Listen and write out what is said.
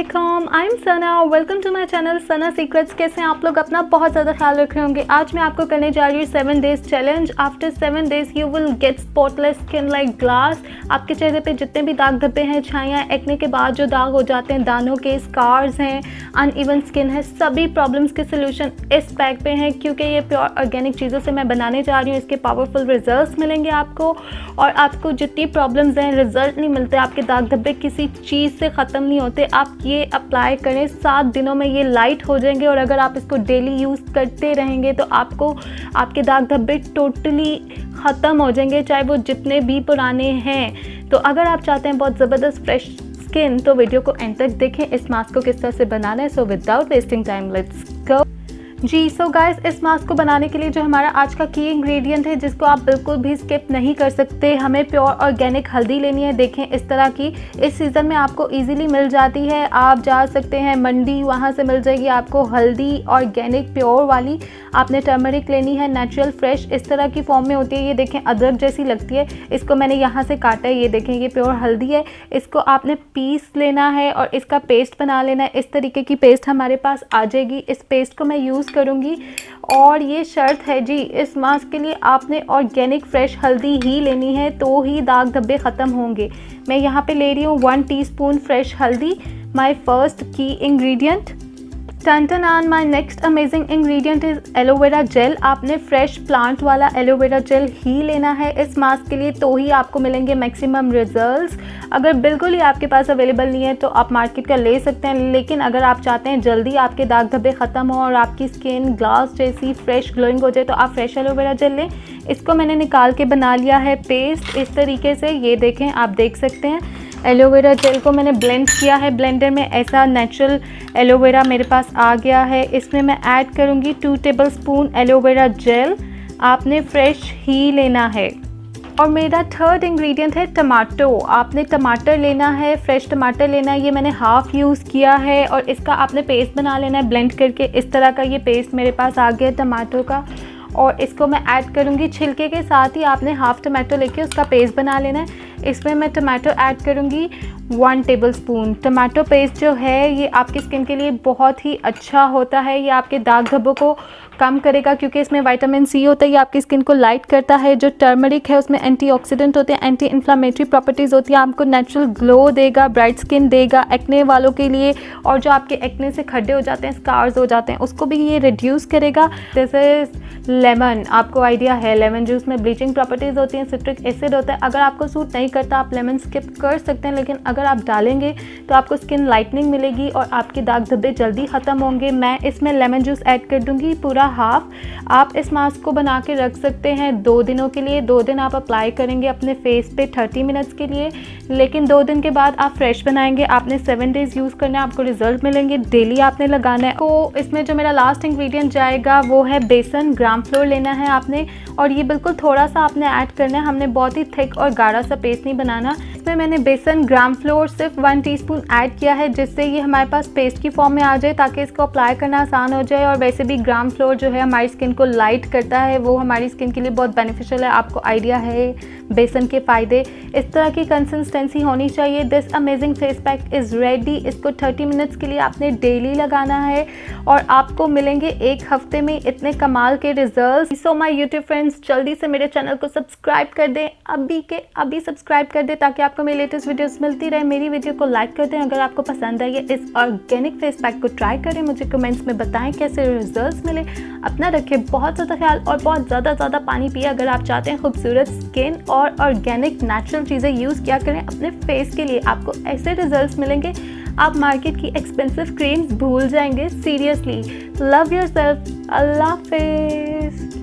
अस्सलामुअलैकुम, I am Sana. Welcome to my channel Sana secrets. कैसे हैं आप लोग? अपना बहुत ज़्यादा ख्याल रख रहे होंगे। आज मैं आपको करने जा रही हूँ 7 days challenge. After 7 days you will get spotless skin like glass. आपके चेहरे पे जितने भी दाग धब्बे हैं, छाइयाँ, एक्ने के बाद जो दाग हो जाते हैं, दानों के, स्कार्स हैं, अनइवन स्किन है, सभी प्रॉब्लम्स के सोल्यूशन इस पैक पे हैं, क्योंकि ये प्योर ऑर्गेनिक चीज़ों से मैं बनाने जा रही हूँ। इसके पावरफुल रिजल्ट्स मिलेंगे आपको, और आपको जितनी प्रॉब्लम्स हैं, रिजल्ट नहीं मिलते, आपके दाग धब्बे किसी चीज़ से ख़त्म नहीं होते, आप ये अप्लाई करें, 7 दिनों में ये लाइट हो जाएंगे। और अगर आप इसको डेली यूज़ करते रहेंगे तो आपको आपके दाग धब्बे टोटली ख़त्म हो जाएंगे, चाहे वो जितने भी पुराने हैं। तो अगर आप चाहते हैं बहुत ज़बरदस्त फ्रेश स्किन, तो वीडियो को एंड तक देखें। इस मास्क को किस तरह से बनाना है। So without wasting time let's go. जी सो गाइस, इस मास्क को बनाने के लिए जो हमारा आज का की इंग्रेडिएंट है, जिसको आप बिल्कुल भी स्किप नहीं कर सकते, हमें प्योर ऑर्गेनिक हल्दी लेनी है। देखें इस तरह की, इस सीज़न में आपको इजीली मिल जाती है। आप जा सकते हैं मंडी, वहाँ से मिल जाएगी आपको हल्दी ऑर्गेनिक प्योर वाली। आपने टर्मरिक लेनी है, नेचुरल फ्रेश, इस तरह की फॉर्म में होती है। ये देखें अदरक जैसी लगती है। इसको मैंने यहाँ से काटा है, ये देखें ये प्योर हल्दी है। इसको आपने पीस लेना है और इसका पेस्ट बना लेना है। इस तरीके की पेस्ट हमारे पास आ जाएगी। इस पेस्ट को मैं यूज़ करूँगी, और ये शर्त है जी, इस मास्क के लिए आपने ऑर्गेनिक फ्रेश हल्दी ही लेनी है, तो ही दाग धब्बे ख़त्म होंगे। मैं यहाँ पे ले रही हूँ 1 टीस्पून फ्रेश हल्दी, my first key ingredient. Turn on my next amazing ingredient is aloe vera gel. आपने फ्रेश प्लांट वाला एलोवेरा जेल ही लेना है इस मास्क के लिए, तो ही आपको मिलेंगे मैक्सिमम रिजल्ट्स। अगर बिल्कुल ही आपके पास अवेलेबल नहीं है तो आप मार्केट का ले सकते हैं, लेकिन अगर आप चाहते हैं जल्दी आपके दाग धब्बे ख़त्म हो और आपकी स्किन ग्लास जैसी फ्रेश ग्लोइंग हो जाए, तो आप फ्रेश एलोवेरा जेल लें। इसको मैंने निकाल के बना लिया है पेस्ट इस तरीके से। ये देखें, आप देख सकते हैं एलोवेरा जेल को मैंने ब्लेंड किया है ब्लेंडर में। ऐसा नेचुरल एलोवेरा मेरे पास आ गया है। इसमें मैं ऐड करूँगी 2 टेबलस्पून एलोवेरा जेल। आपने फ्रेश ही लेना है। और मेरा थर्ड इंग्रेडिएंट है टमाटो। आपने टमाटर लेना है, फ्रेश टमाटर लेना है। ये मैंने हाफ़ यूज़ किया है, और इसका आपने पेस्ट बना लेना है ब्लेंड करके। इस तरह का ये पेस्ट मेरे पास आ गया टमाटो का, और इसको मैं ऐड करूँगी छिलके के साथ ही। आपने हाफ़ टमाटो लेके उसका पेस्ट बना लेना है। इसमें मैं टमाटो ऐड करूँगी 1 टेबलस्पून। टमाटो पेस्ट जो है ये आपकी स्किन के लिए बहुत ही अच्छा होता है। ये आपके दाग धब्बों को कम करेगा, क्योंकि इसमें विटामिन सी होता है। ये आपकी स्किन को लाइट करता है। जो टर्मरिक है उसमें एंटीऑक्सीडेंट होते हैं, एंटी इन्फ्लामेटरी प्रॉपर्टीज़ होती है। आपको नेचुरल ग्लो देगा, ब्राइट स्किन देगा एक्ने वालों के लिए। और जो आपके एक्ने से खड्डे हो जाते हैं, स्कार्स हो जाते हैं, उसको भी ये रिड्यूस करेगा। जैसे लेमन, आपको आइडिया है, लेमन जूस में ब्लीचिंग प्रॉपर्टीज़ होती हैं, सिट्रिक एसिड होता है। अगर आपको सूट नहीं करता आप लेमन स्किप कर सकते हैं, लेकिन अगर आप डालेंगे तो आपको स्किन लाइटनिंग मिलेगी और आपके दाग धब्बे जल्दी ख़त्म होंगे। मैं इसमें लेमन जूस ऐड कर दूंगी पूरा हाफ। आप इस मास्क को बना के रख सकते हैं 2 दिनों के लिए। 2 दिन आप अप्लाई करेंगे अपने फेस पे 30 मिनट्स के लिए, लेकिन 2 दिन के बाद आप फ्रेश बनाएंगे। आपने 7 डेज़ यूज़ करना है, आपको रिजल्ट मिलेंगे। डेली आपने लगाना है। तो इसमें जो मेरा लास्ट इंग्रेडिएंट जाएगा वो है बेसन। ग्राम फ्लोर लेना है आपने, और ये बिल्कुल थोड़ा सा आपने ऐड करना है। हमने बहुत ही थिक और गाढ़ा सा पेस्ट नहीं बनाना। इसमें मैंने बेसन ग्राम फ्लोर सिर्फ 1 टीस्पून ऐड किया है, जिससे ये हमारे पास पेस्ट की फॉर्म में आ जाए, ताकि इसको अप्लाई करना आसान हो जाए। और वैसे भी ग्राम फ्लोर जो है हमारी स्किन को लाइट करता है, वो हमारी स्किन के लिए बहुत बेनिफिशियल है। आपको आइडिया है बेसन के फ़ायदे। इस तरह की कंसिस्टेंसी होनी चाहिए। This amazing face pack is ready. इसको 30 मिनट्स के लिए आपने डेली लगाना है, और आपको मिलेंगे 1 हफ्ते में इतने कमाल के result. So my YouTube friends, जल्दी से मेरे चैनल को सब्सक्राइब कर दें, अभी के अभी सब्सक्राइब कर दें, ताकि आपको मेरी लेटेस्ट वीडियोस मिलती रहे। मेरी वीडियो को लाइक कर दें। अगर आपको पसंद आई इस ऑर्गेनिक फेस पैक को ट्राई करें। मुझे कमेंट्स में बताएं कैसे रिजल्ट्स मिले। अपना रखें बहुत ज़्यादा ख्याल, और बहुत ज़्यादा पानी पिए। अगर आप चाहते हैं खूबसूरत स्किन और ऑर्गेनिक नेचुरल चीज़ें यूज़ किया करें अपने फेस के लिए, आपको ऐसे रिजल्ट्स मिलेंगे। आप मार्केट की एक्सपेंसिव क्रीम्स भूल जाएंगे। Seriously, love yourself. अल्लाह हाफिज़।